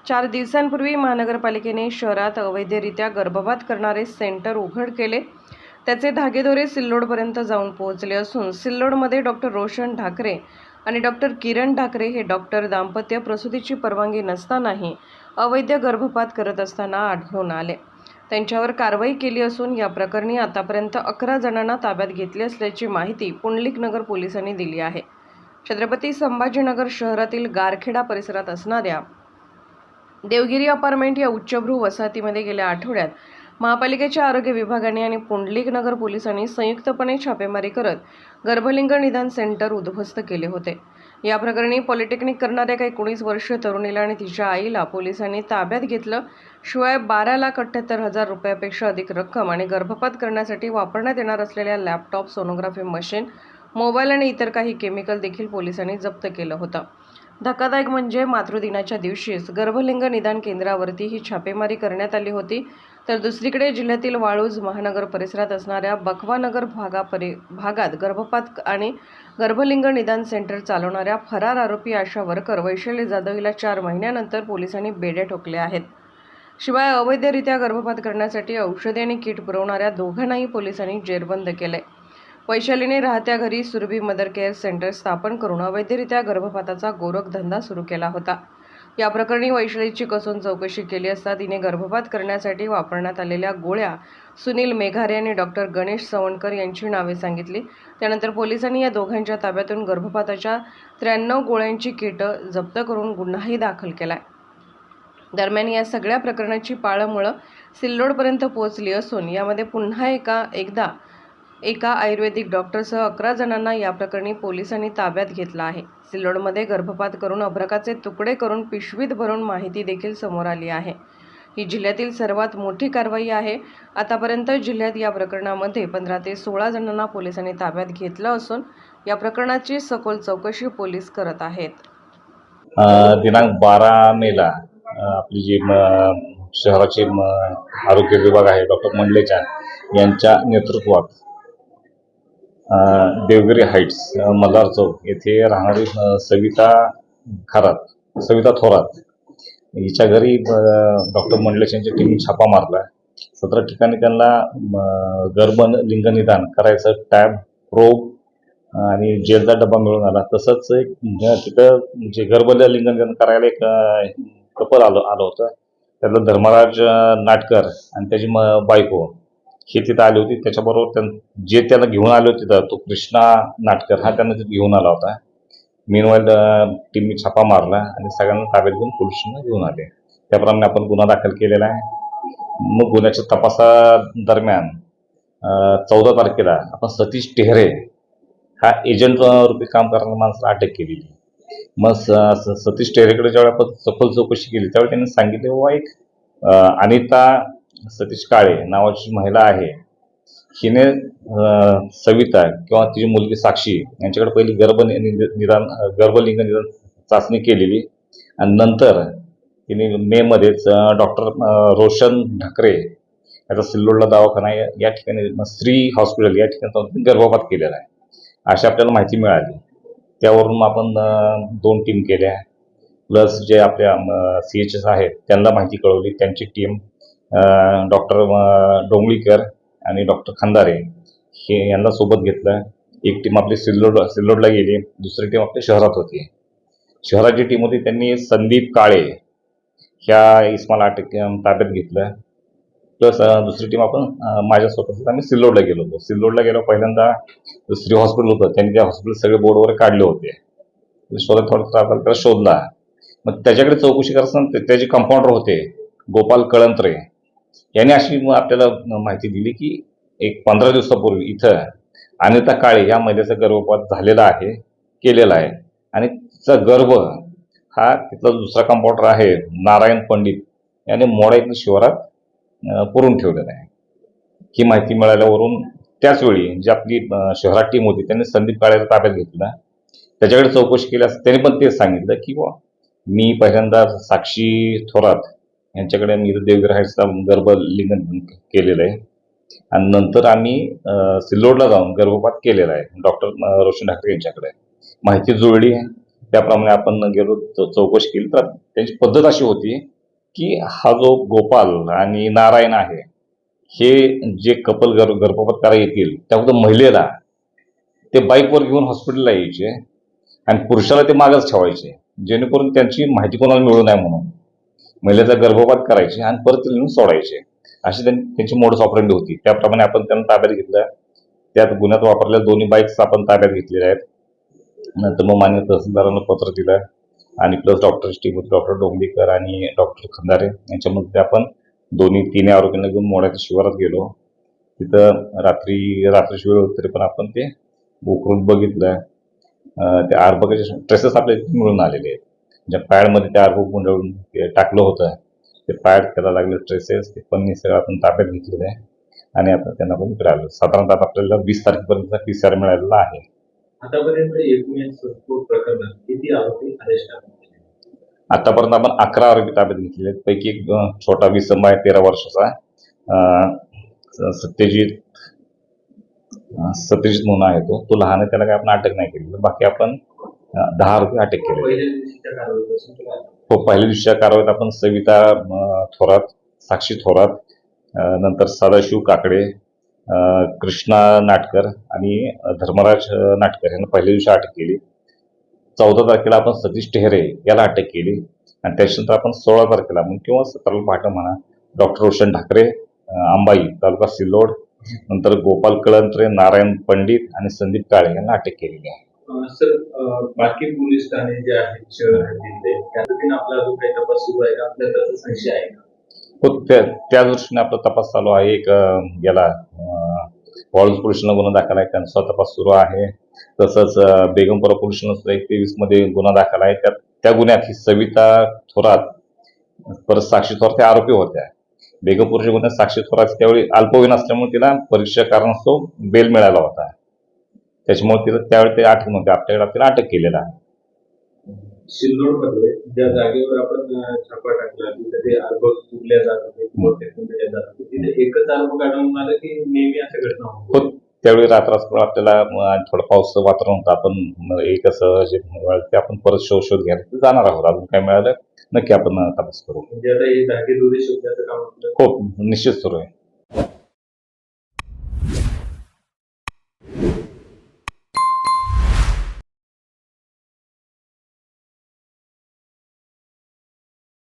4 दिवसांपूर्वी महानगरपालिकेने शहरात अवैधरित्या गर्भपात करणारे सेंटर उघड केले. त्याचे धागेदोरे सिल्लोडपर्यंत जाऊन पोहोचले असून सिल्लोडमध्ये डॉक्टर रोशन ढाकरे आणि डॉक्टर किरण ढाकरे हे डॉक्टर दाम्पत्य प्रसूतीची परवानगी नसतानाही अवैध गर्भपात करत असताना आढळून आले. त्यांच्यावर कारवाई केली असून या प्रकरणी आतापर्यंत 11 जणांना ताब्यात घेतले असल्याची माहिती पुंडलिक नगर पोलिसांनी दिली आहे. छत्रपती संभाजीनगर शहरातील गारखेडा परिसरात असणाऱ्या देवगिरी अपार्टमेंट या उच्चभ्रू वसाहतीमध्ये गेल्या आठवड्यात महापालिकेच्या आरोग्य विभागाने आणि पुंडलिक नगर पोलिसांनी संयुक्तपणे छापेमारी करत गर्भलिंग निदान सेंटर उद्ध्वस्त केले होते. या प्रकरणी पॉलिटेक्निक करणाऱ्या एका 19 वर्षीय तरुणीला आणि तिच्या आईला पोलिसांनी ताब्यात घेतलं. शिवाय 12,78,000 रुपयापेक्षा अधिक रक्कम आणि गर्भपात करण्यासाठी वापरण्यात येणार असलेल्या लॅपटॉप, सोनोग्राफी मशीन, मोबाईल आणि इतर काही केमिकल देखील पोलिसांनी जप्त केलं होतं. धक्कादायक म्हणजे मातृदिनाच्या दिवशीच गर्भलिंग निदान केंद्रावरती ही छापेमारी करण्यात आली होती. तर दुसरीकडे जिल्ह्यातील वाळूज महानगर परिसरात असणाऱ्या बखवानगर भागात गर्भपात आणि गर्भलिंग निदान सेंटर चालवणाऱ्या फरार आरोपी आशा वर्कर वैशाली जाधव हिला 4 महिन्यानंतर पोलिसांनी बेड्या ठोकल्या आहेत. शिवाय अवैधरित्या गर्भपात करण्यासाठी औषधे आणि किट पुरवणाऱ्या दोघांनाही पोलिसांनी जेरबंद केले. वैशालीने राहत्या घरी सुरभी मदर केअर सेंटर स्थापन करून अवैधरित्या गर्भपाताचा गोरखधंदा सुरू केला होता. या प्रकरणी वैशालीची कसून चौकशी केली असता तिने गर्भपात करण्यासाठी वापरण्यात आलेल्या गोळ्या सुनील मेघारे आणि डॉक्टर गणेश सवणकर यांची नावे सांगितली. त्यानंतर पोलिसांनी या दोघांच्या ताब्यातून गर्भपाताच्या 93 गोळ्यांची किट जप्त करून गुन्हाही दाखल केलाय. दरम्यान या सगळ्या प्रकरणाची पाळंमुळं सिल्लोडपर्यंत पोहोचली असून यामध्ये पुन्हा एका आयुर्वेदिक डॉक्टरसह 11 जणांना या प्रकरणी पोलिसांनी ताब्यात घेतला आहे. सिल्लोडमध्ये गर्भपात करून अभ्रकाचे तुकडे करून पिशवीत भरून माहिती देखील समोर आली आहे. ही जिल्ह्यातील सर्वात मोठी कारवाई आहे. आतापर्यंत जिल्ह्यात या प्रकरणामध्ये 15 ते 16 जणांना पोलिसांनी ताब्यात घेतलं असून या प्रकरणाची सखोल चौकशी पोलीस करत आहेत. दिनांक 12 मेला आपली जी शहराचे आरोग्य विभाग आहे डॉक्टर मंडलेचा यांच्या नेतृत्वात देवगिरी हाईट्स मल्हार चौक येथे राहणारी सविता थोरात हिच्या घरी डॉक्टर मंडलेश यांच्या टीमने छापा मारला. 17 ठिकाणी त्यांना गर्भलिंग निदान करायचं टॅब, प्रोब आणि जेलचा डबा मिळून आला. तसंच तिथं जे गर्भलिंग निदान करायला एक कपल आलं होतं. त्यातलं धर्मराज नाटकर आणि त्याची बायको हे तिथं आली होती. त्याच्याबरोबर जे त्यांना घेऊन आले होते तिथं तो कृष्णा नाटकर हा त्यांना तिथे घेऊन आला होता. मीनवाईल टीमने छापा मारला आणि सगळ्यांना ताब्यात घेऊन पोलिसांना घेऊन आले. त्याप्रमाणे आपण गुन्हा दाखल केलेला आहे. मग गुन्ह्याच्या तपासादरम्यान 14 तारखेला आपण सतीश टेहरे हा एजंट रूपी काम करणाऱ्या माणसाला अटक केलेली. मग सतीश टेहरेकडे ज्यावेळी आपण सखोल चौकशी केली त्यावेळी त्यांनी सांगितले बाबा एक अनिता सतीश काळे नावाची महिला आहे. हिने सविता किंवा तिची मुलगी साक्षी यांच्याकडे पहिली गर्भलिंग निदान चाचणी केलेली आणि नंतर तिने मे मध्येच डॉक्टर रोशन ढाकरे याचा सिल्लोडला दवाखाना या ठिकाणी श्री हॉस्पिटल या ठिकाणी गर्भपात केलेला आहे अशी आपल्याला माहिती मिळाली. त्यावरून आपण 2 टीम केल्या प्लस जे आपल्या CHS आहेत त्यांना माहिती कळवली. त्यांची टीम डॉक्टर डोंगळीकर आणि डॉक्टर खंदारे हे यांना सोबत घेतलं. एक टीम आपली सिल्लोडला गेली, दुसरी टीम आपल्या शहरात होती. शहराची टीम होती त्यांनी संदीप काळे ह्या इस्माला ताब्यात घेतलं. प्लस दुसरी टीम आपण माझ्या स्वतःच आम्ही सिल्लोडला गेलो होतो. सिल्लोडला गेलो पहिल्यांदा श्री हॉस्पिटल होतं, त्यांनी त्या हॉस्पिटल सगळे बोर्ड वगैरे काढले होते. थोडा शोधला. मग त्याच्याकडे चौकशी करताना त्याचे कंपाऊंडर होते गोपाल कळंत्रे यांनी अशी आपल्याला माहिती दिली की एक 15 दिवसापूर्वी इथं अनिता काळे या महिलेचा गर्भपात केलेला आहे आणि तिचा गर्भ हा तिथला दुसरा कंपाऊंडर आहे नारायण पंडित याने मोडा इथल्या शिवारात पुरून ठेवलेला आहे. ही माहिती मिळाल्यावरून त्याचवेळी जी आपली शहरात टीम होती त्यांनी संदीप काळेला ताब्यात घेतला. त्याच्याकडे चौकशी केल्यास त्यांनी पण तेच सांगितलं की मी पहिल्यांदा साक्षी थोरात यांच्याकडे मी देवगिरी हाईट्सला गर्भलिंग केलेलं आहे आणि नंतर आम्ही सिल्लोडला जाऊन गर्भपात केलेला आहे डॉक्टर रोशन ढाकरे यांच्याकडे. माहिती जुळली त्याप्रमाणे आपण गेलो चौकशी केली तर त्यांची पद्धत अशी होती की हा जो गोपाल आणि नारायण आहे, हे जे कपल गर्भपात करायला येतील त्या फक्त महिलेला ते बाईकवर घेऊन हॉस्पिटलला यायचे आणि पुरुषाला ते मागच ठेवायचे, जेणेकरून त्यांची माहिती कोणाला मिळू नये म्हणून. महिलेचा गर्भपात करायचे आणि परत तिला नेऊन सोडायचे. अशी त्यांची मोडस ऑपरेंडी होती. त्याप्रमाणे आपण त्यांना ताब्यात घेतलं. त्यात गुन्ह्यात वापरलेल्या दोन्ही बाईक्स आपण ताब्यात घेतलेल्या आहेत. नंतर मग मान्य तहसीलदारांना पत्र दिलं आणि प्लस डॉक्टरची टीम होती, डॉक्टर डोंगरीकर आणि डॉक्टर खंदारे यांच्यामध्ये आपण तिन्ही आरोपींना घेऊन मोड्याच्या शिवारात गेलो. तिथं रात्रीची वेळ होती तरी पण आपण ते उकरून बघितलं. ते आरबगाचे ट्रेसेस आपल्याला इथे मिळून आलेले आहेत. ज्या पॅडमध्ये ते आरबग गुंडळून ते टाकलं होतं, ते पॅड त्याला लागले ट्रेसेस, ते पन्नी सगळं आपण ताब्यात घेतलेलं आहे आणि आपण त्यांना पण इकडे आलो. साधारणतः आपल्याला 20 तारखेपर्यंत PCR मिळालेला आहे. आतापर्यंत एकूण प्रकरणात किती आरोपी अरेस्ट आहेत? आतापर्यंत आपण 11 आरोपी ताब्यात घेतलेले आहेत. पैकी एक छोटा विसंब आहे 13 वर्षाचा, सत्यजित म्हणून आहे तो लहान आहे, त्याला काय आपण अटक नाही केली. बाकी आपण 10 आरोपी अटक केले. पहिल्या दिवशीच्या कारवाईपासून हो, पहिल्या दिवशीच्या कारवाईत आपण सविता थोरात, साक्षी थोरात, नंतर सदाशिव काकडे, कृष्णा नाटकर आणि धर्मराज नाटकर यांना पहिल्या दिवशी अटक केली. 14 तारखेला आपण सतीश टेहरे याला अटक केली आणि त्याच्यानंतर आपण 16 तारखेला किंवा 17 पहाटे म्हणा डॉक्टर रोशन ढाकरे, अंबाई तालुका सिल्लोड, नंतर गोपाल कळंत्रे, नारायण पंडित आणि संदीप काळे यांना अटक केलेली आहे. सर, बाकी पोलीस ठाणे जे आहेत शहर हद्दीतले, त्या पद्धतीने आपला जो काही तपास सुरू आहे का, आपल्याला त्याचा संशय आहे का? हो, त्या दृष्टीने आपला तपास चालू आहे. एक याला वाळूज पोलिसांना गुन्हा दाखल आहे, त्यांचा तपास सुरू आहे. तसंच बेगमपुरा पोलिसांना सुद्धा 23 मध्ये गुन्हा दाखल आहे. त्या गुन्ह्यात ही सविता थोरात परत साक्षी थोरात त्या आरोपी होत्या. बेगमपूरच्या गुन्ह्यात साक्षी थोरात त्यावेळी अल्पवयीन असल्यामुळे तिला परीक्षा कारणास्तव बेल मिळाला होता. त्याच्यामुळे तिला त्यावेळी ते अटक नव्हती. आपल्याकडे तिला अटक केलेला आहे. सिल्लोड मध्ये ज्या जागेवर आपण छापा टाकला तिथे ते आरबग तुडल्या जात होते किंवा फेकून दिल्या जात होते, तिथे एकच आरबग आढळून आलं की नेहमी अशा घटना होतात? हो, त्यावेळी रात्र आपल्याला थोडं पावसाचं वातावरण होतं. आपण एकच ते आपण परत शोध घ्यायला जाणार आहोत. अजून काय मिळालं नक्की आपण तपास करू. म्हणजे आता हे धागेदोरे शोधण्याचं काम आपलं हो, निश्चित सुरू आहे.